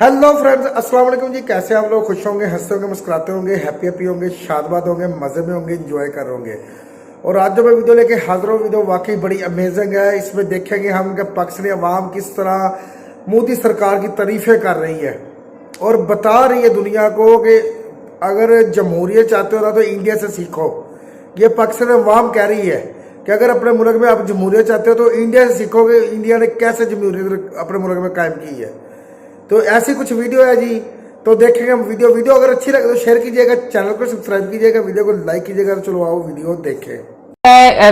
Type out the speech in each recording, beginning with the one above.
Hello friends, अस्सलाम वालेकुम जी। कैसे आप लोग? खुश होंगे, हंसते होंगे, मुस्कुराते होंगे, हैप्पी होंगे, शादबाद होंगे, मजे में होंगे, एंजॉय कर रहे होंगे। और आज जो मैं वीडियो लेके हाजिर हूँ, वीडियो वाकई बड़ी अमेजिंग है। इसमें देखेंगे हम कि पाकिस्तानी अवाम किस तरह मोदी सरकार की तारीफें कर रही है और बता रही है दुनिया को कि अगर जमहूरियत चाहते हो ना तो इंडिया से सीखो। ये पाकिस्तानी अवाम कह रही है कि अगर अपने मुल्क में आप जमहूरियत चाहते हो तो इंडिया से सीखोगे। इंडिया ने कैसे जमहूरियत अपने मुल्क में कायम की है, तो ऐसी कुछ वीडियो है जी। तो देखेंगे हम वीडियो अगर अच्छी लगे तो शेयर कीजिएगा, चैनल को सब्सक्राइब कीजिएगा, वीडियो को लाइक कीजिएगा। चलो आओ वीडियो देखें।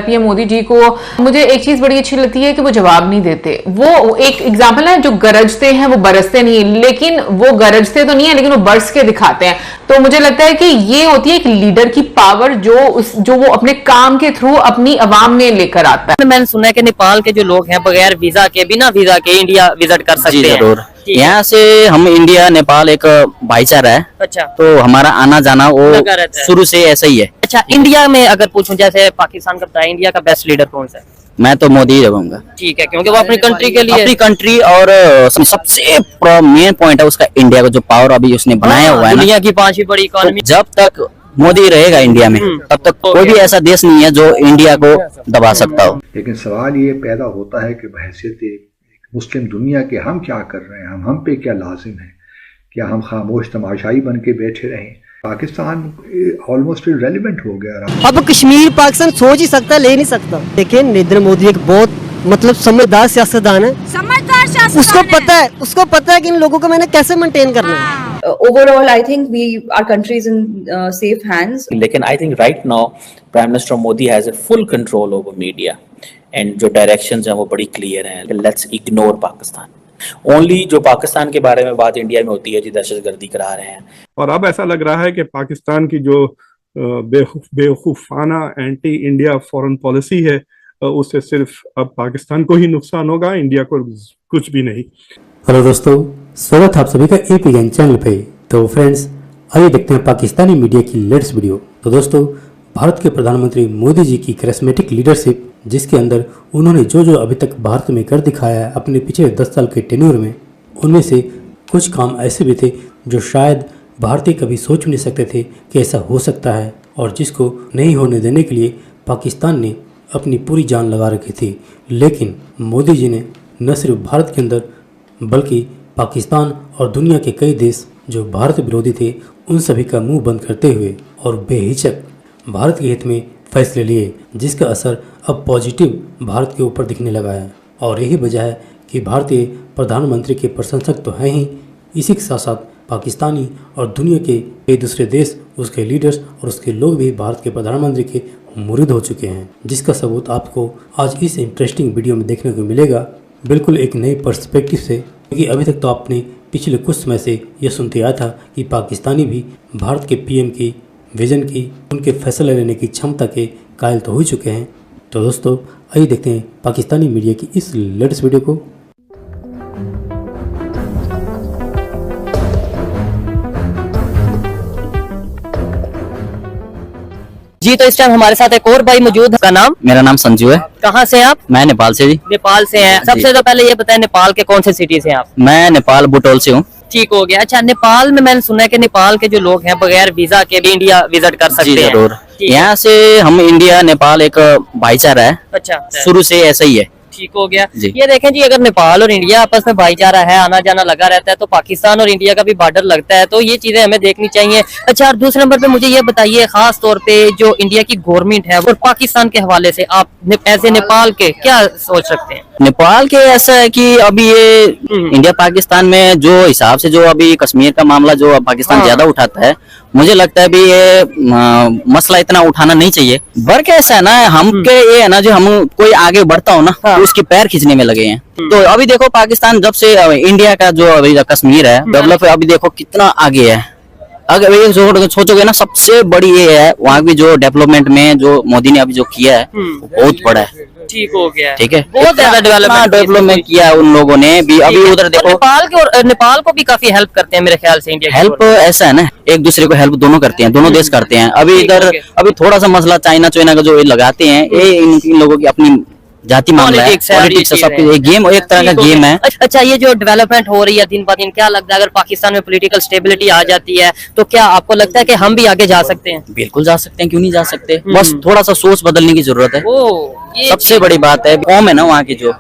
पीएम मोदी जी को मुझे एक चीज बड़ी अच्छी लगती है कि वो जवाब नहीं देते। वो एक एग्जाम्पल है, जो गरजते हैं वो बरसते नहीं, लेकिन वो गरजते तो नहीं है लेकिन वो बरस के दिखाते हैं। तो मुझे लगता है कि ये होती है एक लीडर की पावर, जो वो अपने काम के थ्रू अपनी आवाम में लेकर आता है। मैंने सुना है कि नेपाल के जो लोग हैं बगैर वीजा के, बिना वीजा के इंडिया विजिट कर सकते हैं। जरूर। यहाँ से हम इंडिया नेपाल एक भाईचारा है। अच्छा, तो हमारा आना जाना वो शुरू से ऐसा ही है। अच्छा, इंडिया में अगर पूछूं, जैसे पाकिस्तान का बताया, इंडिया का बेस्ट लीडर कौन सा है? मैं तो मोदी ही रहूंगा। ठीक है, क्योंकि वो अपनी कंट्री के लिए, अपनी कंट्री और सबसे मेन पॉइंट है उसका इंडिया का जो पावर अभी उसने बनाया हुआ है ना, दुनिया की 5वीं बड़ी इकोनॉमी। जब तक मोदी रहेगा इंडिया में तब तक कोई भी ऐसा देश नहीं है जो इंडिया को दबा सकता हो। लेकिन सवाल ये पैदा होता है कि बहैसियत एक मुस्लिम दुनिया के हम क्या कर रहे हैं, हम पे क्या लाजिम है? क्या हम खामोश तमाशाई बन के बैठे रहें? पाकिस्तान ऑलमोस्ट इररिलेवेंट हो गया। अब कश्मीर पाकिस्तान सोच ही सकता है, ले नहीं सकता। देखिए, नरेंद्र मोदी एक बहुत समझदार सियासतदान है, उसको पता है कि इन लोगों को मैंने कैसे मेंटेन करना है। Overall, I think our country is in safe hands. लेकिन I think right now Prime Minister Modi has a full control over media and जो directions हैं वो बड़ी clear हैं। Let's ignore Pakistan. Only जो पाकिस्तान के बारे में बात इंडिया में होती है जी दहशतगर्दी करा रहे हैं। और अब ऐसा लग रहा है कि पाकिस्तान की जो बेवकूफाना एंटी इंडिया फॉरेन पॉलिसी है उससे सिर्फ अब पाकिस्तान को ही नुकसान होगा, इंडिया को कुछ भी नहीं। हेलो दोस्तों, स्वागत है आप सभी का एपी गैंग चैनल पे। तो फ्रेंड्स, आइए देखते हैं पाकिस्तानी मीडिया की लेटेस्ट वीडियो। तो दोस्तों, भारत के प्रधानमंत्री मोदी जी की करिश्मेटिक लीडरशिप, जिसके अंदर उन्होंने जो अभी तक भारत में कर दिखाया है अपने पिछले 10 साल के टेन्योर में, उनमें से कुछ काम ऐसे भी थे जो शायद भारतीय कभी सोच नहीं सकते थे कि ऐसा हो सकता है, और जिसको नहीं होने देने के लिए पाकिस्तान ने अपनी पूरी जान लगा रखी थी। लेकिन मोदी जी ने न सिर्फ भारत के अंदर बल्कि पाकिस्तान और दुनिया के कई देश जो भारत विरोधी थे उन सभी का मुंह बंद करते हुए और बेहिचक भारत के हित में फैसले लिए, जिसका असर अब पॉजिटिव भारत के ऊपर दिखने लगा है। और यही वजह है कि भारतीय प्रधानमंत्री के प्रशंसक तो हैं ही, इसी के साथ साथ पाकिस्तानी और दुनिया के कई दूसरे देश, उसके लीडर्स और उसके लोग भी भारत के प्रधानमंत्री के मुरीद हो चुके हैं, जिसका सबूत आपको आज इस इंटरेस्टिंग वीडियो में देखने को मिलेगा, बिल्कुल एक नई पर्सपेक्टिव से। क्योंकि अभी तक तो आपने पिछले कुछ समय से यह सुनते आया था कि पाकिस्तानी भी भारत के पीएम की विजन की, उनके फैसले लेने की क्षमता के कायल तो हो चुके हैं। तो दोस्तों, आइए देखते हैं पाकिस्तानी मीडिया की इस लेटेस्ट वीडियो को। जी, तो इस टाइम हमारे साथ एक और भाई मौजूद है। का नाम? मेरा नाम संजू है। कहाँ से हैं आप? मैं नेपाल से जी। नेपाल से हैं। सबसे तो पहले ये बताएं, नेपाल के कौन से सिटी से हैं आप? मैं नेपाल बुटोल से हूँ। ठीक हो गया। अच्छा, नेपाल में मैंने सुना है कि नेपाल के जो लोग हैं बगैर वीजा के भी इंडिया विजिट कर सकते हैं। जरूर। यहाँ से हम इंडिया नेपाल एक भाईचारा है। अच्छा, शुरू से ऐसा ही है। ठीक हो गया। ये देखें जी, अगर नेपाल और इंडिया आपस में भाईचारा है, आना जाना लगा रहता है, तो पाकिस्तान और इंडिया का भी बॉर्डर लगता है, तो ये चीजें हमें देखनी चाहिए। अच्छा, और दूसरे नंबर पे मुझे ये बताइए, खास तौर पे जो इंडिया की गवर्नमेंट है और पाकिस्तान के हवाले से आप ऐसे नेपाल के क्या सोच सकते हैं? नेपाल के ऐसा है कि अभी ये इंडिया पाकिस्तान में जो हिसाब से जो अभी कश्मीर का मामला जो पाकिस्तान ज्यादा उठाता है, मुझे लगता है अभी ये मसला इतना उठाना नहीं चाहिए। वर्क ऐसा है ना, हम के ये है ना, जो हम कोई आगे बढ़ता हो ना तो उसके पैर खींचने में लगे हैं। तो अभी देखो पाकिस्तान जब से इंडिया का जो अभी कश्मीर है डेवलप है, अभी देखो कितना आगे है। अगर ये सोचोगे ना, सबसे बड़ी ये है वहाँ की जो डेवलपमेंट में जो मोदी ने अभी जो किया है बहुत बड़ा है। ठीक हो गया। ठीक है, बहुत ज्यादा डेवलपमेंट किया है उन लोगों ने भी। अभी उधर देखो नेपाल को भी काफी हेल्प करते हैं मेरे ख्याल से इंडिया। हेल्प ऐसा है ना, एक दूसरे को हेल्प दोनों करते हैं, दोनों देश करते हैं। अभी इधर अभी थोड़ा सा मसला चाइना का जो लगाते हैं, ये इन लोगों की अपनी जाति मामला है, Politics है, पॉलिटिक्स है, ये सब चीज़ है। एक गेम, एक तरह का ठीक हो गेम गया। है। अच्छा, ये जो डेवलपमेंट हो रही है दिन ब दिन, क्या लगता है अगर पाकिस्तान में पॉलिटिकल स्टेबिलिटी आ जाती है तो क्या आपको लगता है कि हम भी आगे जा सकते हैं? बिल्कुल जा सकते हैं, क्यों नहीं जा सकते। बस थोड़ा सा सोच बदलने की जरूरत है। ये सबसे बड़ी बात है कौम है ना वहाँ की, जो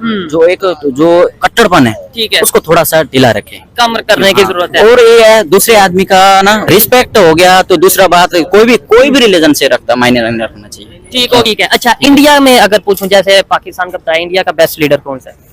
कट्टरपन है, ठीक है, उसको थोड़ा सा ढीला रखे, कम करने की जरूरत है। और ये है दूसरे आदमी का ना रिस्पेक्ट हो गया तो दूसरा बात, कोई भी रिलीजन से रखता मायने नहीं रखना चाहिए। ठीक है। अच्छा, इंडिया में अगर पूछूं, जैसे पाकिस्तान का बताया, इंडिया का बेस्ट लीडर कौन सा है?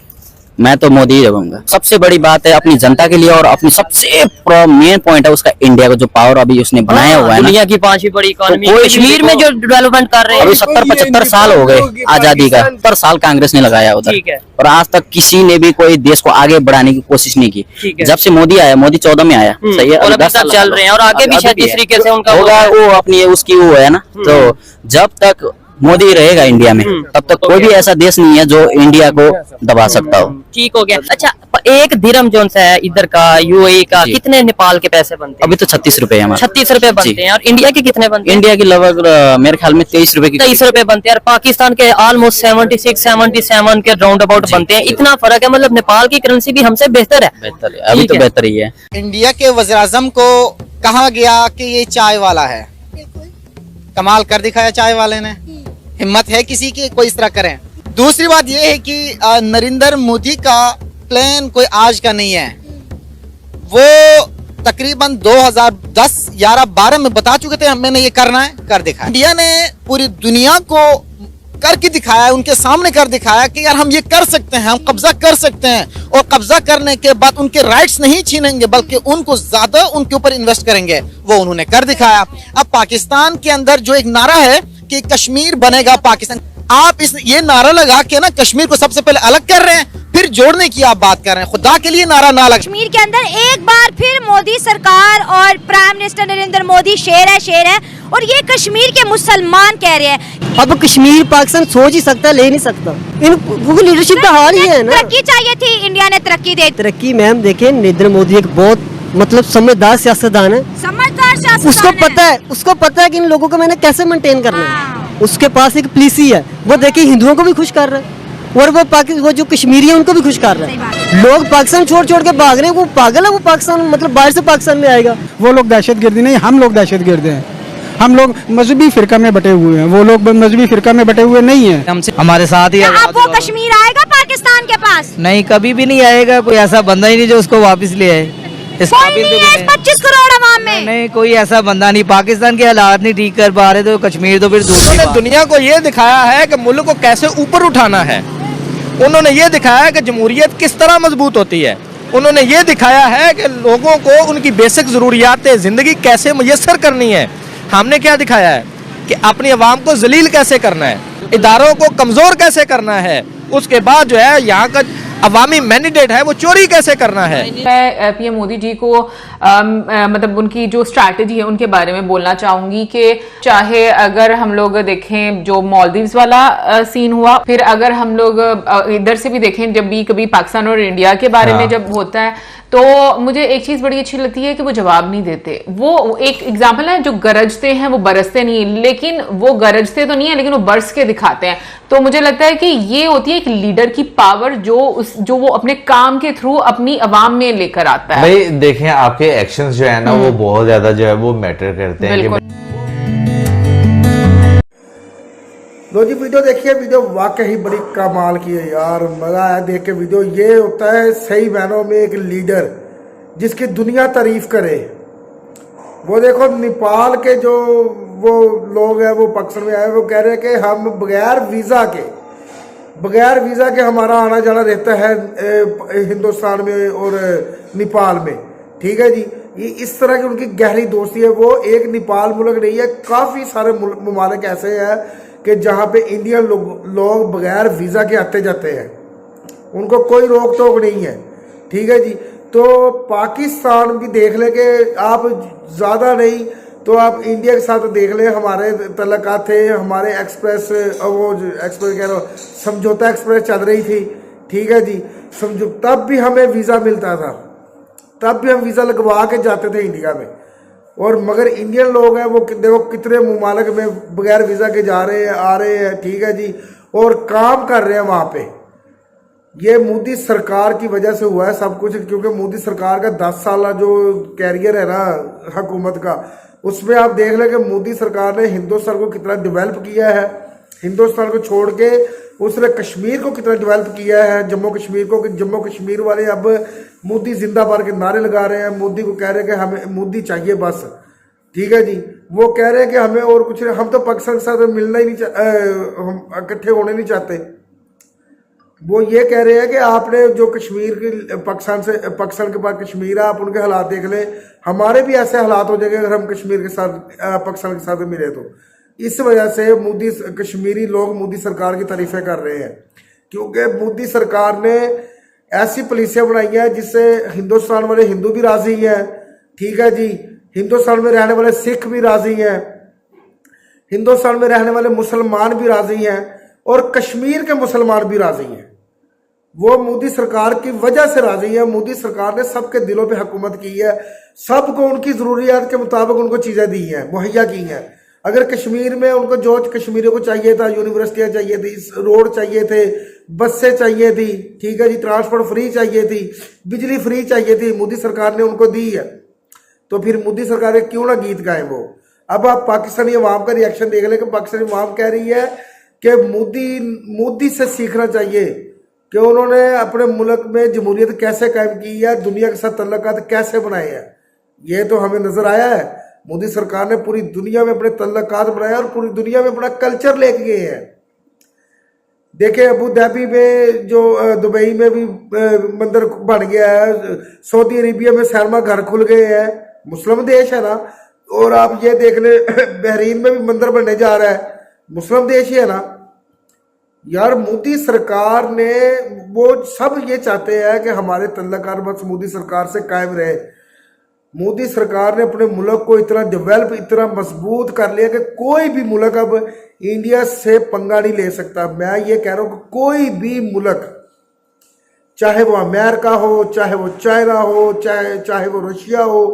मैं तो मोदी ही रहूंगा। सबसे बड़ी बात है अपनी जनता के लिए, और अपनी सबसे मेन पॉइंट है उसका इंडिया का जो पावर अभी उसने बनाया हुआ है ना, दुनिया की 5वीं बड़ी इकोनॉमी, कोई कश्मीर में जो डेवलपमेंट कर रहे हैं। अभी 70-75 साल हो गए आजादी का, 70 साल कांग्रेस ने लगाया उधर, ठीक है। और आज तक किसी ने भी कोई देश को आगे बढ़ाने की कोशिश नहीं की। ठीक है। जब से मोदी आया, मोदी 14 में आया, सही है, और अभी 10 तक साल चल रहे हैं, और आगे भी शायद है। जिस तरीके से उनका होगा वो अपनी उसकी वो है ना, तो जब तक मोदी रहेगा इंडिया में, तब तक कोई भी ऐसा देश नहीं है जो इंडिया को दबा सकता हो। ठीक हो गया। अच्छा, एक दिरहम जोन सा है इधर का, यूएई का, कितने नेपाल के पैसे बनते हैं? अभी तो 36 रुपए है हमारे। 36 रुपए बनते हैं। और इंडिया के कितने बनते हैं? इंडिया की लगभग मेरे ख्याल में 23 रुपए की, 23 रुपए बनते हैं। और पाकिस्तान के ऑलमोस्ट 76-77 के राउंड अबाउट बनते हैं। इतना फर्क है, मतलब नेपाल की करेंसी भी हमसे बेहतर है। बेहतर है, अभी तो बेहतर ही है। इंडिया के वज़ीर-ए-आज़म को कहा गया कि ये चाय वाला है, कमाल कर दिखाया चाय वाले ने। हिम्मत है किसी की कोई इस तरह करें। दूसरी बात ये है कि नरेंद्र मोदी का प्लान कोई आज का नहीं है, वो तकरीबन 2010, 11, 12 में बता चुके थे मैंने ये करना है, कर दिखाया। इंडिया ने पूरी दुनिया को करके दिखाया, उनके सामने कर दिखाया कि यार हम ये कर सकते हैं, हम कब्जा कर सकते हैं, और कब्जा करने के बाद उनके राइट्स नहीं छीनेंगे बल्कि उनको ज्यादा उनके ऊपर इन्वेस्ट करेंगे, वो उन्होंने कर दिखाया। अब पाकिस्तान के अंदर जो एक नारा है कि कश्मीर बनेगा पाकिस्तान, आप ये नारा लगा के ना कश्मीर को सबसे पहले अलग कर रहे हैं, फिर जोड़ने की आप बात कर रहे हैं। खुदा के लिए नारा ना लगा। कश्मीर के अंदर एक बार फिर मोदी सरकार और प्राइम मिनिस्टर नरेंद्र मोदी शेर है, और ये कश्मीर के मुसलमान कह रहे हैं। अब कश्मीर पाकिस्तान सोच ही सकता, ले नहीं सकता। इनको लीडरशिप का हाल ही है ना। तरक्की चाहिए थी, इंडिया ने तरक्की दे। तरक्की मैम देखे, नरेंद्र मोदी एक बहुत मतलब समझदार सियासतदान है, समझदार सियासतदान उसको पता है कि इन लोगों को मैंने कैसे मेंटेन करना है। उसके पास एक पॉलिसी है, वो देखिए हिंदुओं को भी खुश कर रहा है, और वो जो कश्मीरी है उनको भी खुश कर रहा है। लोग पाकिस्तान छोड़ के भाग रहे हैं, वो पागल है, वो पाकिस्तान मतलब बाहर से पाकिस्तान में आएगा। वो लोग दहशतगर्दी नहीं, हम लोग दहशतगर्द हैं। हम लोग मजहबी फिरका में बटे हुए हैं, वो लोग मजहबी फिरका में बटे हुए नहीं है। हमसे हमारे साथ ही अब वो कश्मीर आएगा पाकिस्तान के पास? नहीं, कभी भी नहीं आएगा। कोई ऐसा बंदा ही नहीं जो उसको वापस ले आए। इस काबिल तो 25 करोड़ आवाम में नहीं, कोई ऐसा बंदा नहीं। पाकिस्तान के हालात नहीं ठीक कर पा रहे तो कश्मीर तो फिर दूसरी बात। दुनिया को ये दिखाया है कि मुल्क को कैसे ऊपर उठाना है। उन्होंने ये दिखाया है कि जमहूरियत किस तरह मजबूत होती है। उन्होंने ये दिखाया है कि लोगों को उनकी बेसिक ज़रूरियात ज़िंदगी कैसे मुयस्सर करनी है। हमने क्या दिखाया है कि अपनी आवाम को जलील कैसे करना है, इदारों को कमज़ोर कैसे करना है, उसके बाद जो है यहाँ का अवामी मैंडेट है वो चोरी कैसे करना है। मैं पीएम मोदी जी को मतलब उनकी जो स्ट्रैटेजी है उनके बारे में बोलना चाहूंगी कि चाहे अगर हम लोग देखें जो मालदीव्स वाला सीन हुआ, फिर अगर हम लोग इधर से भी देखें जब भी कभी पाकिस्तान और इंडिया के बारे में जब होता है, तो मुझे एक चीज बड़ी अच्छी लगती है कि वो जवाब नहीं देते। वो एक एग्जाम्पल है, जो गरजते हैं वो बरसते नहीं, लेकिन वो गरजते तो नहीं है लेकिन वो बरस के दिखाते हैं। तो मुझे लगता है कि ये होती है एक लीडर की पावर, जो वो अपने काम के थ्रू अपनी आवाम में लेकर आता है। भाई देखें, आपके एक्शंस जो है ना वो बहुत ज्यादा जो है वो मैटर करते हैं। लो जी, वीडियो देखिए, वीडियो वाकई बड़ी कमाल की है यार, मजा आया देख के वीडियो। ये होता है सही मायनों में एक लीडर जिसकी दुनिया तारीफ करे। वो देखो नेपाल के जो वो लोग हैं वो पाकिस्तान में आए, वो कह रहे हैं कि हम बगैर वीज़ा के हमारा आना जाना रहता है हिंदुस्तान में और नेपाल में। ठीक है जी, ये इस तरह की उनकी गहरी दोस्ती है। वो एक नेपाल मुल्क नहीं है, काफ़ी सारे ममालिक ऐसे हैं कि जहाँ पे इंडियन लोग बगैर वीज़ा के आते जाते हैं, उनको कोई रोक टोक नहीं है। ठीक है जी, तो पाकिस्तान भी देख ले कि आप ज़्यादा नहीं तो आप इंडिया के साथ देख ले, हमारे तल्लुकात थे, हमारे एक्सप्रेस कह रहा हूँ समझौता एक्सप्रेस चल रही थी। ठीक है जी, तब भी हमें वीज़ा मिलता था, तब भी हम वीज़ा लगवा के जाते थे इंडिया में। और मगर इंडियन लोग हैं वो देखो कितने ममालिक में बगैर वीज़ा के जा रहे हैं, आ रहे हैं। ठीक है जी, और काम कर रहे हैं वहाँ पे। ये मोदी सरकार की वजह से हुआ है सब कुछ, क्योंकि मोदी सरकार का 10 साल जो कैरियर है ना हुकूमत का, उसमें आप देख लें कि मोदी सरकार ने हिंदुस्तान को कितना डेवलप किया है। हिंदुस्तान को छोड़ के उसने कश्मीर को कितना डेवलप किया है, जम्मू कश्मीर को। कि जम्मू कश्मीर वाले अब मोदी जिंदाबाद के नारे लगा रहे हैं, मोदी को कह रहे हैं कि हमें मोदी चाहिए बस, ठीक है जी। वो कह रहे हैं कि हमें और कुछ, हम तो पाकिस्तान के साथ मिलना ही नहीं, हम इकट्ठे होने नहीं चाहते। वो ये कह रहे हैं कि आपने जो कश्मीर की पाकिस्तान के पास कश्मीर है, आप उनके हालात देख लें, हमारे भी ऐसे हालात हो जाएंगे अगर हम कश्मीर के साथ पाकिस्तान के साथ मिले तो। इस वजह से मोदी कश्मीरी लोग मोदी सरकार की तारीफें कर रहे हैं, क्योंकि मोदी सरकार ने ऐसी पॉलिसियां बनाई हैं जिससे हिंदुस्तान वाले हिंदू भी राजी हैं, ठीक है जी। हिंदुस्तान में रहने वाले सिख भी राजी हैं, हिंदुस्तान में रहने वाले मुसलमान भी राजी हैं, और कश्मीर के मुसलमान भी राजी हैं। वो मोदी सरकार की वजह से राजी है। मोदी सरकार ने सबके दिलों पे हुकूमत की है, सबको उनकी ज़रूरियात के मुताबिक उनको चीज़ें दी हैं, मुहैया की हैं। अगर कश्मीर में उनको जो कश्मीरियों को चाहिए था, यूनिवर्सिटियाँ चाहिए थी, रोड चाहिए थे, बसें चाहिए थी, ठीक है जी, ट्रांसपोर्ट फ्री चाहिए थी, बिजली फ्री चाहिए थी, मोदी सरकार ने उनको दी है। तो फिर मोदी सरकार क्यों ना गीत गाएं वो। अब आप पाकिस्तानी अवाम का रिएक्शन देख लें कि पाकिस्तानी अवाम कह रही है कि मोदी से सीखना चाहिए कि उन्होंने अपने मुल्क में जमहूरियत कैसे कायम की है, दुनिया के साथ तल्लुकात कैसे बनाए हैं। ये तो हमें नजर आया है, मोदी सरकार ने पूरी दुनिया में अपने तल्लुकात बनाए और पूरी दुनिया में अपना कल्चर लेके गए हैं। देखे अबू धाबी में, जो दुबई में भी मंदिर बन गया है, सऊदी अरेबिया में सिनेमा घर खुल गए हैं, मुस्लिम देश है ना। और आप ये देख ले बहरीन में भी मंदिर बनने जा रहा है, मुस्लिम देश ही है ना। यार मोदी सरकार ने, वो सब ये चाहते हैं कि हमारे तल्लुकात बस मोदी सरकार से कायम रहे। मोदी सरकार ने अपने मुल्क को इतना डेवलप, इतना मजबूत कर लिया कि कोई भी मुल्क अब इंडिया से पंगा नहीं ले सकता। मैं ये कह रहा हूँ कि कोई भी मुल्क, चाहे वो अमेरिका हो, चाहे वो चाइना हो, चाहे वो रशिया हो,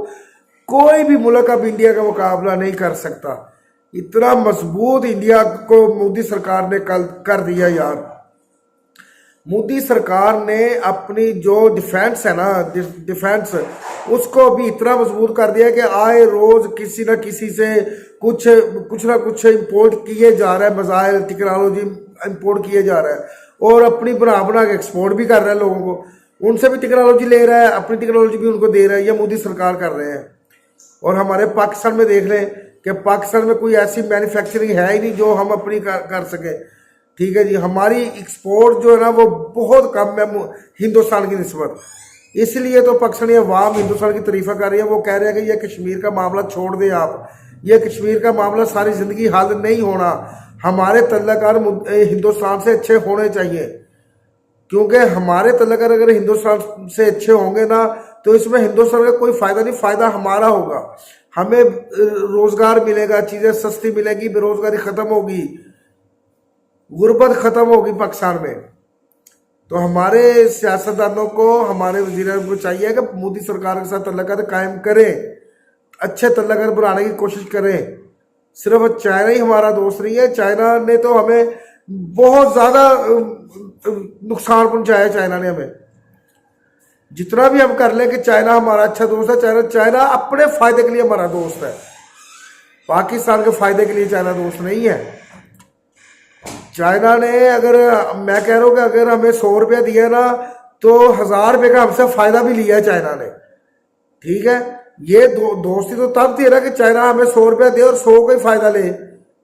कोई भी मुल्क अब इंडिया का मुकाबला नहीं कर सकता। इतना मजबूत इंडिया को मोदी सरकार ने कल कर दिया यार। मोदी सरकार ने अपनी जो डिफेंस है ना, डिफेंस, उसको भी इतना मजबूत कर दिया कि आए रोज किसी ना किसी से कुछ ना कुछ इंपोर्ट किए जा रहा है, मजाइल टेक्नोलॉजी इंपोर्ट किए जा रहा है, और अपनी बना के एक्सपोर्ट भी कर रहा है लोगों को। उनसे भी टेक्नोलॉजी ले रहा है, अपनी टेक्नोलॉजी भी उनको दे रहा है। ये मोदी सरकार कर रहे हैं। और हमारे पाकिस्तान में देख लें कि पाकिस्तान में कोई ऐसी मैन्युफैक्चरिंग है ही नहीं जो हम अपनी कर सके, ठीक है जी। हमारी एक्सपोर्ट जो है ना वो बहुत कम है हिंदुस्तान की निस्बत। इसलिए तो पाकिस्तानी अवाम हिंदुस्तान की तारीफा कर रही है। वो कह रहे हैं कि ये कश्मीर का मामला छोड़ दें आप, ये कश्मीर का मामला सारी ज़िंदगी हल नहीं होना, हमारे तल्लुकात हिंदुस्तान से अच्छे होने चाहिए। क्योंकि हमारे तल्लुकात अगर हिंदुस्तान से अच्छे होंगे ना तो इसमें हिंदुस्तान का कोई फ़ायदा नहीं, फ़ायदा हमारा होगा। हमें रोज़गार मिलेगा, चीज़ें सस्ती मिलेगी, बेरोज़गारी ख़त्म होगी, गुर्बत ख़त्म होगी पाकिस्तान में। तो हमारे सियासतदानों को, हमारे वज़ीर को चाहिए कि मोदी सरकार के साथ तल्लुकात कायम करें, अच्छे तल्लुकात बनाने की कोशिश करें। सिर्फ चाइना ही हमारा दोस्त नहीं है। चाइना ने तो हमें बहुत ज़्यादा नुकसान पहुंचाया। चाइना ने हमें जितना भी हम कर लें कि चाइना हमारा अच्छा दोस्त है, चाइना अपने फ़ायदे के लिए हमारा दोस्त है, पाकिस्तान के फ़ायदे के लिए चाइना दोस्त नहीं है। चाइना ने, अगर मैं कह रहा हूँ कि अगर हमें 100 रुपया दिया ना तो 1000 रुपये का हमसे फ़ायदा भी लिया है चाइना ने, ठीक है। ये दोस्ती तो तब थी ना कि चाइना हमें 100 रुपया दे और 100 का ही फ़ायदा ले,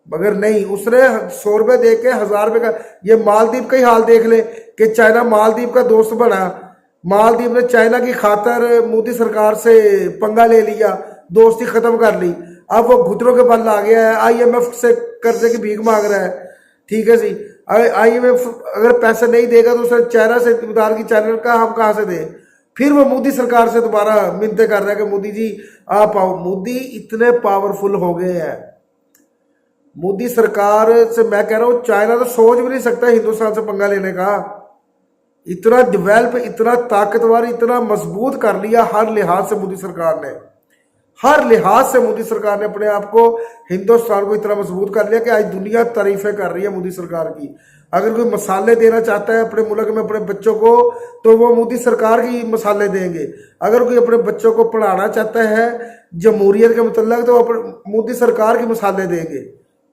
मगर नहीं, उसने 100 रुपये दे के 1000 रुपये का। ये मालदीव का ही हाल देख ले कि चाइना मालदीव का दोस्त बना, मालदीव ने चाइना की खातर मोदी सरकार से पंगा ले लिया, दोस्ती ख़त्म कर ली। अब वो घुटनों के बल आ गया है, IMF से कर्जे की भीख मांग रहा है, ठीक है जी। IMF अगर पैसे नहीं देगा तो उसने चाइना से उधार की, चाइना का हम कहाँ से दें। फिर वो मोदी सरकार से दोबारा मिन्नतें कर रहा है कि मोदी जी आप आओ। मोदी इतने पावरफुल हो गए हैं। मोदी सरकार से मैं कह रहा हूँ चाइना तो सोच भी नहीं सकता हिंदुस्तान से पंगा लेने का। इतना डेवलप, इतना ताकतवर, इतना मजबूत कर लिया हर लिहाज से मोदी सरकार ने। हर लिहाज से मोदी सरकार ने अपने आप को, हिंदुस्तान को इतना मजबूत कर लिया कि आज दुनिया तारीफें कर रही है मोदी सरकार की। अगर कोई मसाले देना चाहता है अपने मुल्क में अपने बच्चों को, तो वो मोदी सरकार की मसाले देंगे। अगर कोई अपने बच्चों को पढ़ाना चाहता है जमहूरियत के मतलब, तो अपने मोदी सरकार के मसाले देंगे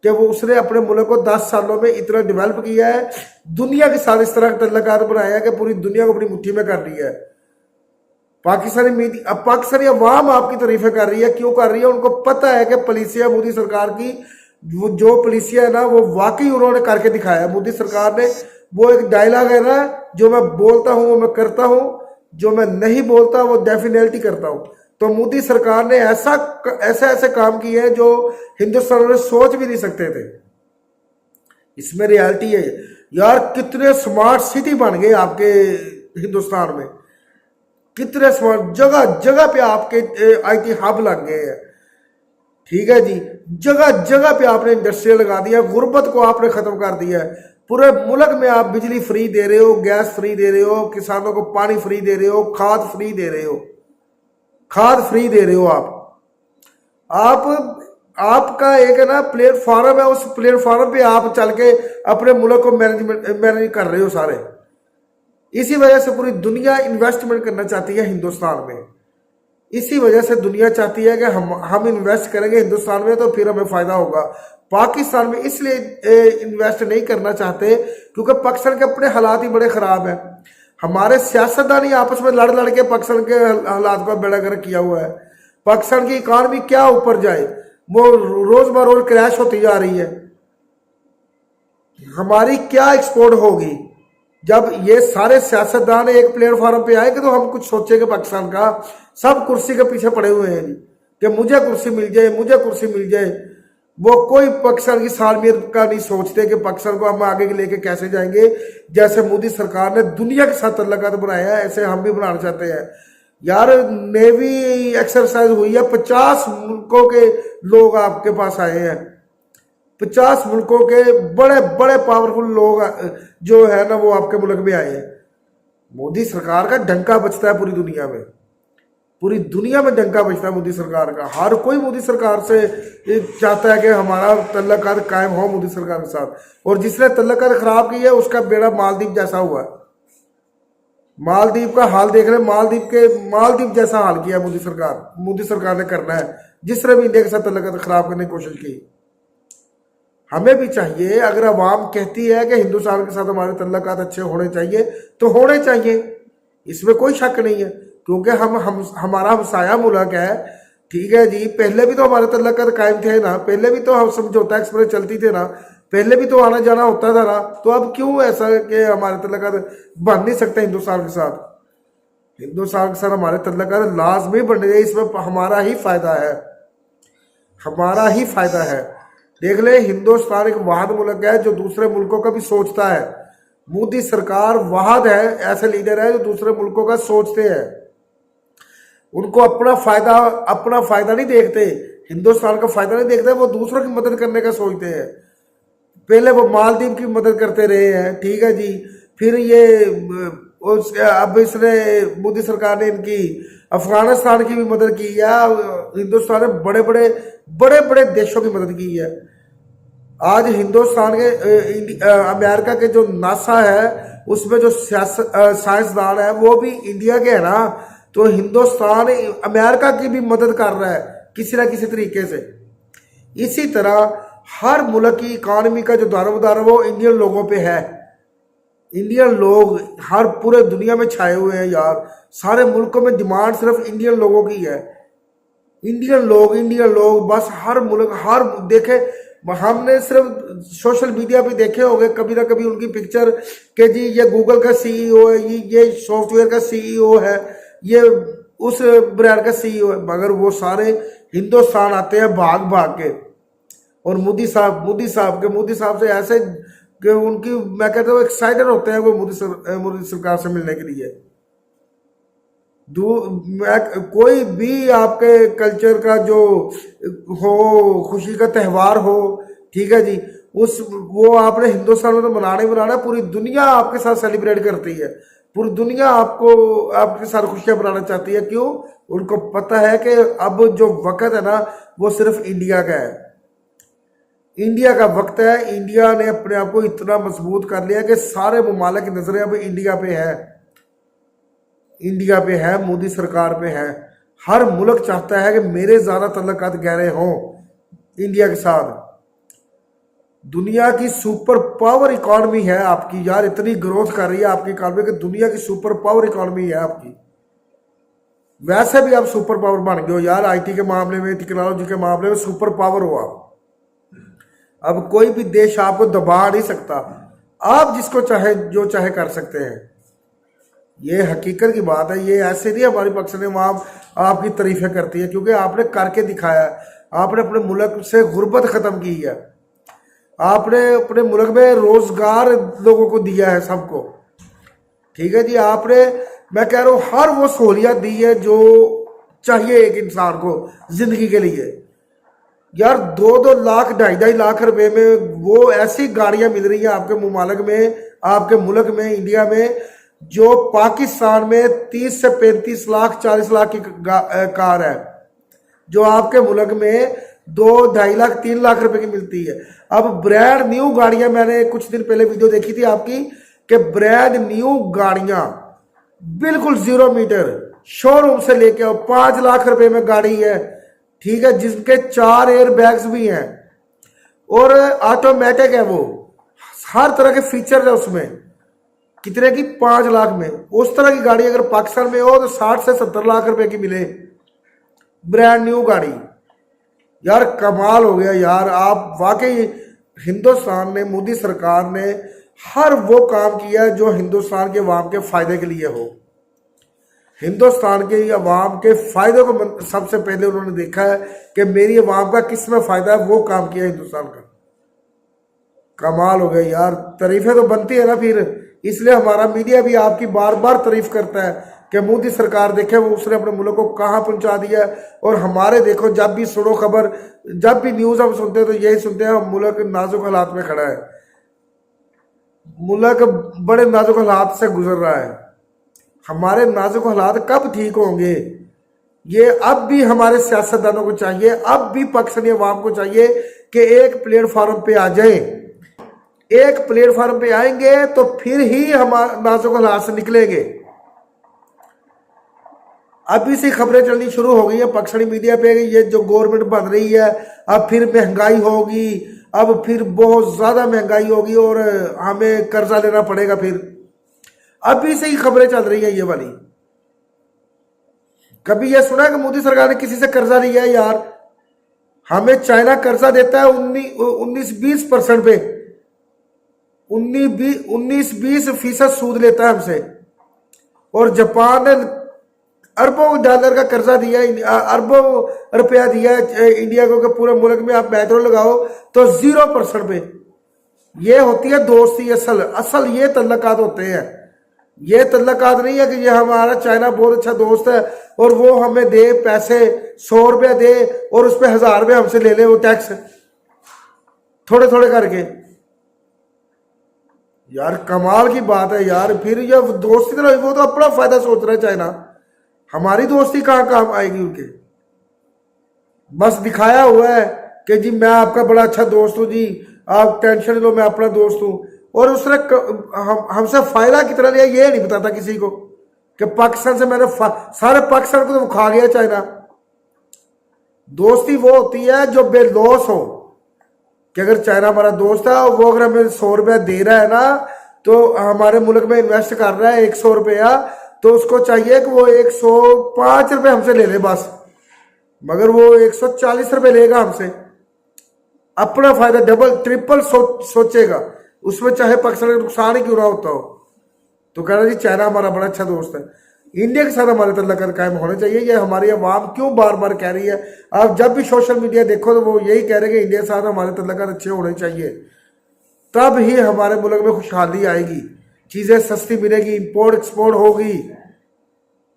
कि वो उसने अपने मुल्क को 10 सालों में इतना डेवलप किया है, दुनिया के साथ इस तरह का तल्लुकात बनाया है कि पूरी दुनिया को अपनी मुट्ठी में कर दिया है। पाकिस्तानी मीडिया, अब पाकिस्तानी अवाम आपकी तारीफें कर रही है, क्यों कर रही है? उनको पता है कि पॉलिसियां मोदी सरकार की, वो जो पॉलिसियां है ना, वो वाकई उन्होंने करके दिखाया। मोदी सरकार ने, वो एक डायलॉग है ना, जो मैं बोलता हूं वो मैं करता हूं, जो मैं नहीं बोलता वो डेफिनेटली करता हूं। तो मोदी सरकार ने ऐसे काम किए हैं जो हिंदुस्तान में सोच भी नहीं सकते थे। इसमें रियलिटी है यार, कितने स्मार्ट सिटी बन गए आपके हिंदुस्तान में, कितने स्मार्ट जगह जगह पे आपके आईटी हब लग गए हैं। ठीक है जी, जगह जगह पे आपने इंडस्ट्रियल लगा दिया, गुर्बत को आपने खत्म कर दिया है। पूरे मुल्क में आप बिजली फ्री दे रहे हो, गैस फ्री दे रहे हो, किसानों को पानी फ्री दे रहे हो, खाद फ्री दे रहे हो, खाद फ्री दे रहे हो। आपका एक है ना प्लेटफॉर्म है, उस प्लेटफॉर्म पे आप चल के अपने मुल्क को मैनेज कर रहे हो सारे। इसी वजह से पूरी दुनिया इन्वेस्टमेंट करना चाहती है हिंदुस्तान में। इसी वजह से दुनिया चाहती है कि हम इन्वेस्ट करेंगे हिंदुस्तान में तो फिर हमें फायदा होगा। पाकिस्तान में इसलिए इन्वेस्ट नहीं करना चाहते क्योंकि पाकिस्तान के अपने हालात ही बड़े खराब हैं। हमारे सियासतदान ही आपस में लड़ लड़ के पाकिस्तान के हालात का बेड़ा गर्क किया हुआ है। पाकिस्तान की इकॉनमी क्या ऊपर जाए, वो रोज ब रोज क्रैश होती जा रही है। हमारी क्या एक्सपोर्ट होगी? जब ये सारे सियासतदान एक प्लेटफॉर्म पे आएंगे तो हम कुछ सोचेंगे पाकिस्तान का। सब कुर्सी के पीछे पड़े हुए हैं जी कि मुझे कुर्सी मिल जाए, मुझे कुर्सी मिल जाए। वो कोई पाकिस्तान की सालमियत का नहीं सोचते कि पाकिस्तान को हम आगे लेके कैसे जाएंगे। जैसे मोदी सरकार ने दुनिया के साथ तल्लुकात बनाया है, ऐसे हम भी बनाना चाहते हैं। यार नेवी एक्सरसाइज हुई है, 50 मुल्कों के लोग आपके पास आए हैं, 50 मुल्कों के बड़े बड़े पावरफुल लोग जो है ना वो आपके मुल्क में आए हैं। मोदी सरकार का डंका बजता है पूरी दुनिया में, पूरी दुनिया में डंका बजता है मोदी सरकार का। हर कोई मोदी सरकार से चाहता है कि हमारा तल्लुकात कायम हो मोदी सरकार के साथ। और जिसने तल्लुकात खराब की है उसका बेड़ा मालदीव जैसा हुआ है। मालदीव का हाल देख रहे, मालदीव जैसा हाल किया मोदी सरकार ने करना है, जिसने भी इंडिया के साथ तल्लुकात खराब करने की कोशिश की। हमें भी चाहिए, अगर अवाम कहती है कि हिंदुस्तान के साथ हमारे तल्लुकात अच्छे होने चाहिए तो होने चाहिए, इसमें कोई शक नहीं है। क्योंकि हमारा हमसाया मुल्क है। ठीक है जी, पहले भी तो हमारे तल्लुकात कायम थे ना, पहले भी तो हम समझौता एक्सप्रेस चलती थी ना, पहले भी तो आना जाना होता था ना। तो अब क्यों ऐसा कि हमारे तल्लुकात बन नहीं सकते हिंदुस्तान के साथ? हिंदुस्तान के साथ हमारे तल्लुकात लाजमी बन गए, इसमें हमारा ही फायदा है, हमारा ही फायदा है। देख ले, हिंदुस्तान एक वाहिद मुल्क है जो दूसरे मुल्कों का भी सोचता है। मोदी सरकार वाहिद है, ऐसे लीडर है जो दूसरे मुल्कों का सोचते हैं। उनको अपना फायदा नहीं देखते, हिंदुस्तान का फायदा नहीं देखते, वो दूसरों की मदद करने का सोचते हैं। पहले वो मालदीव की मदद करते रहे हैं, ठीक है जी, फिर ये अब इसने मोदी सरकार ने इनकी अफगानिस्तान की भी मदद की है। हिंदुस्तान ने बड़े बड़े देशों की मदद की है। आज हिंदुस्तान के अमेरिका के जो नासा है उसमें जो साइंसदान है वो भी इंडिया के है ना। तो हिंदुस्तान अमेरिका की भी मदद कर रहा है किसी ना किसी तरीके से। इसी तरह हर मुल्क की इकॉनमी का जो दारोमदार है वो इंडियन लोगों पे है। इंडियन लोग हर पूरे दुनिया में छाए हुए हैं यार। सारे मुल्कों में डिमांड सिर्फ इंडियन लोगों की है। इंडियन लोग बस हर मुल्क हर देखे, हमने सिर्फ सोशल मीडिया पे देखे होंगे कभी ना कभी उनकी पिक्चर कि जी ये गूगल का सीईओ है, ये सॉफ्टवेयर का सीईओ है, ये उस ब्रांड का सीईओ है, मगर वो सारे हिंदुस्तान आते हैं भाग के। और मोदी साहब से ऐसे कि उनकी मैं कहता हूँ एक्साइटेड होते हैं वो मोदी सरकार से मिलने के लिए। कोई भी आपके कल्चर का जो हो, खुशी का त्यौहार हो, ठीक है जी, वो आपने हिंदुस्तान में तो मनाना, पूरी दुनिया आपके साथ सेलिब्रेट करती है। पूरी दुनिया आपके साथ खुशियां मनाना चाहती है। क्यों? उनको पता है कि अब जो वक्त है ना वो सिर्फ इंडिया का है। इंडिया का वक्त है। इंडिया ने अपने आप को इतना मजबूत कर लिया कि सारे ममालिक की नजरें अब इंडिया पे है, इंडिया पे है, मोदी सरकार पे है। हर मुल्क चाहता है कि मेरे ज़्यादा तल्लुकात गहरे हों इंडिया के साथ। दुनिया की सुपर पावर इकॉनमी है आपकी यार, इतनी ग्रोथ कर रही है आपकी इकॉनमी कि दुनिया की सुपर पावर इकॉनमी है आपकी। वैसे भी आप सुपर पावर बन गए हो यार, आईटी के मामले में, टेक्नोलॉजी के मामले में सुपर पावर हो आप। अब कोई भी देश आपको दबा नहीं सकता, आप जिसको चाहे जो चाहे कर सकते हैं। ये हकीकत की बात है, ये ऐसे नहीं हमारी पक्ष ने वहाँ आपकी तारीफें करती है, क्योंकि आपने करके दिखाया। आपने अपने मुल्क से गुर्बत ख़त्म की है, आपने अपने मुल्क में रोजगार लोगों को दिया है सबको, ठीक है जी। आपने, मैं कह रहा हूँ, हर वो सहूलियत दी है जो चाहिए एक इंसान को जिंदगी के लिए। यार 2-2 लाख 2.5 लाख रुपए में वो ऐसी गाड़ियां मिल रही हैं आपके मुमालिक में, आपके मुल्क में, इंडिया में, जो पाकिस्तान में 30 से 35 लाख 40 लाख की कार है, जो आपके मुल्क में 2-2.5 लाख 3 लाख रुपए की मिलती है। अब ब्रांड न्यू गाड़ियां, मैंने कुछ दिन पहले वीडियो देखी थी आपकी कि ब्रांड न्यू गाड़ियां बिल्कुल 0 मीटर शोरूम से लेके आओ, 5 लाख रुपए में गाड़ी है, ठीक है, जिसके 4 एयर बैग्स भी हैं और ऑटोमेटिक है, वो हर तरह के फीचर है उसमें। कितने की? 5 लाख में। उस तरह की गाड़ी अगर पाकिस्तान में हो तो 60 से 70 लाख रुपए की मिले, ब्रांड न्यू गाड़ी। यार कमाल हो गया यार। आप वाकई हिंदुस्तान ने, मोदी सरकार ने हर वो काम किया जो हिंदुस्तान के अवाम के फायदे के लिए हो। हिंदुस्तान के अवाम के फायदे को सबसे पहले उन्होंने देखा है कि मेरी अवाम का किस में फायदा है, वो काम किया हिंदुस्तान का। कमाल हो गया यार। तारीफें तो बनती है ना फिर, इसलिए हमारा मीडिया भी आपकी बार बार तारीफ करता है कि मोदी सरकार देखे वो उसने अपने मुल्क को कहाँ पहुंचा दिया है। और हमारे देखो, जब भी सुनो खबर, जब भी न्यूज़ हम सुनते हैं तो यही सुनते हैं मुल्क नाजुक हालात में खड़ा है, मुल्क बड़े नाजुक हालात से गुजर रहा है। हमारे नाजुक हालात कब ठीक होंगे? ये अब भी हमारे सियासतदानों को चाहिए, अब भी पाकिस्तानी अवाम को चाहिए कि एक प्लेटफार्म पे आ जाए। एक प्लेटफार्म पे आएंगे तो फिर ही हम नाजुक हालात से निकलेंगे। अभी से खबरें चलनी शुरू हो गई है पाकिस्तानी मीडिया पे, ये जो गवर्नमेंट बन रही है, अब फिर महंगाई होगी, अब फिर बहुत ज्यादा महंगाई होगी और हमें कर्जा लेना पड़ेगा। फिर अभी से ही खबरें चल रही है ये वाली। कभी ये सुना कि मोदी सरकार ने किसी से कर्जा लिया है? यार हमें चाइना कर्जा देता है 19-20% पे, 19-20% सूद लेता है हमसे। और जापान ने अरबों डॉलर का कर्जा दिया, अरबों रुपया दिया इंडिया को कि पूरे मुल्क में आप मेट्रो लगाओ, तो 0% पे। ये होती है दोस्ती। असल ये तल्लुकात होते हैं। ये तल्लुकात नहीं है कि ये हमारा चाइना बहुत अच्छा दोस्त है और वो हमें दे पैसे, 100 रुपया दे और उस पर 1000 रुपया हमसे ले ले, वो टैक्स थोड़े थोड़े करके। यार कमाल की बात है यार। फिर ये दोस्ती तो वो तो अपना फायदा सोच रहा है चाइना, हमारी दोस्ती कहाँ काम आएगी उनके? बस दिखाया हुआ है कि जी मैं आपका बड़ा अच्छा दोस्त हूँ जी, आप टेंशन लो, मैं अपना दोस्त हूँ। और उसने हमसे फायदा कितना लिया ये नहीं बताता किसी को कि पाकिस्तान से मैंने सारे पाकिस्तान को तो खा गया चाइना। दोस्ती वो होती है जो बेलौस हो, कि अगर चाइना हमारा दोस्त है, वो अगर हमें 100 रुपया दे रहा है ना, तो हमारे मुल्क में इन्वेस्ट कर रहा है 100 रुपया, तो उसको चाहिए कि वो 105 रुपये हमसे ले ले बस, मगर वो 140 रुपये लेगा हमसे। अपना फायदा डबल ट्रिपल सोचेगा, उसमें चाहे पाकिस्तान का नुकसान ही क्यों ना होता हो। तो कह रहा जी चाइना हमारा बड़ा अच्छा दोस्त है। इंडिया के साथ हमारे तल्लुकात कायम होने चाहिए। ये हमारी अवाम क्यों बार बार कह रही है? आप जब भी सोशल मीडिया देखो तो वो यही कह रहे हैं कि इंडिया के साथ हमारे तल्लुकात अच्छे होने चाहिए, तब ही हमारे मुल्क में खुशहाली आएगी, चीज़ें सस्ती मिलेगी, इंपोर्ट एक्सपोर्ट होगी,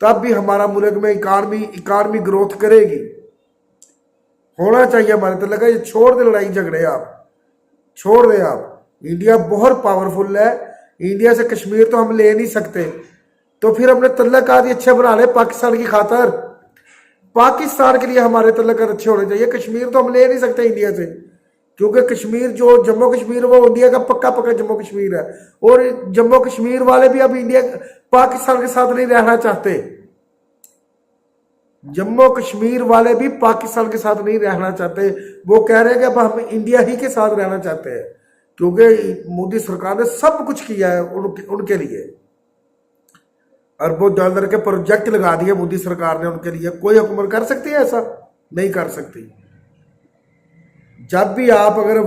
तब भी हमारा मुल्क में इकानमी ग्रोथ करेगी। होना चाहिए हमारे तल्लुकात। ये छोड़ दे लड़ाई झगड़े, आप छोड़ दें। आप इंडिया बहुत पावरफुल है, इंडिया से कश्मीर तो हम ले नहीं सकते, तो फिर अपने तल्लुकात अच्छे बना ले पाकिस्तान की खातर। पाकिस्तान के लिए हमारे तल्लुकात अच्छे होने चाहिए। कश्मीर तो हम ले नहीं सकते इंडिया से, क्योंकि कश्मीर जो जम्मू कश्मीर वो इंडिया का पक्का पक्का जम्मू कश्मीर है, और जम्मू कश्मीर वाले भी अब इंडिया पाकिस्तान के साथ नहीं रहना चाहते। जम्मू कश्मीर वाले भी पाकिस्तान के साथ नहीं रहना चाहते, वो कह रहे हैं कि अब हम इंडिया ही के साथ रहना चाहते हैं, क्योंकि मोदी सरकार ने सब कुछ किया है उनके लिए। अरबों डॉलर के प्रोजेक्ट लगा दिए मोदी सरकार ने उनके लिए। कोई हुकूमत कर सकती है ऐसा? नहीं कर सकती। जब भी आप अगर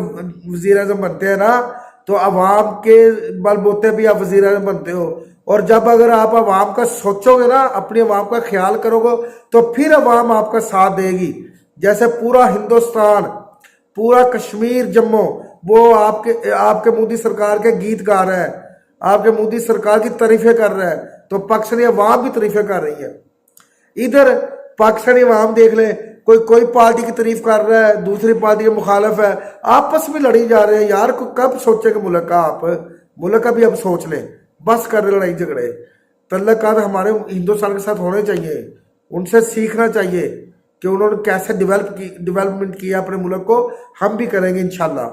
वजीर आज़म बनते हैं ना, तो अवाम के बलबूते भी आप वजीर आज़म बनते हो, और जब अगर आप अवाम का सोचोगे ना, अपनी अवाम का ख्याल करोगे, तो फिर अवाम आपका साथ देगी। जैसे पूरा हिंदुस्तान, पूरा कश्मीर, जम्मू, वो आपके मोदी सरकार के गीत गा रहा है, आपके मोदी सरकार की तारीफें कर रहा है, तो पाकिस्तानी अवाम भी तारीफें कर रही है। इधर पाकिस्तानी अवाम देख ले, कोई पार्टी की तारीफ कर रहा है, दूसरी पार्टी के मुखालिफ है, आपस में लड़ी जा रहे हैं। यार को कब सोचेंगे मुल्क का? आप मुल्क का भी अब सोच लें, बस कर लड़ाई झगड़े। तल्लुकात हमारे हिंदुस्तान के साथ होने चाहिए, उनसे सीखना चाहिए कि उन्होंने कैसे डेवलपमेंट किया अपने मुल्क को, हम भी करेंगे इंशाल्लाह।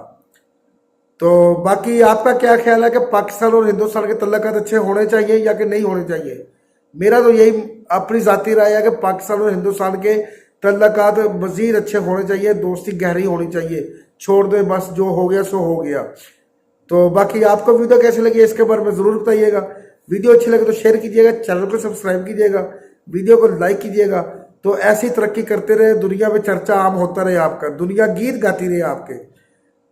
तो बाकी आपका क्या ख्याल है कि पाकिस्तान और हिंदुस्तान के तल्लुकात अच्छे होने चाहिए या कि नहीं होने चाहिए? मेरा तो यही अपनी ज़ाती राय है कि पाकिस्तान और हिंदुस्तान के तल्लुकात मज़ीद अच्छे होने चाहिए, दोस्ती गहरी होनी चाहिए। छोड़ दे बस, जो हो गया सो हो गया। तो बाकी आपको वीडियो कैसी लगी इसके बारे में ज़रूर बताइएगा। वीडियो अच्छी लगे तो शेयर कीजिएगा, चैनल को सब्सक्राइब कीजिएगा, वीडियो को लाइक कीजिएगा। तो ऐसी तरक्की करते रहे, दुनिया में चर्चा आम होता रहे आपका, दुनिया गीत गाती रहे आपके।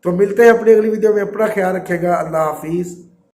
तो मिलते हैं अपनी अगली वीडियो में, अपना ख्याल रखिएगा। अल्लाह हाफिज़।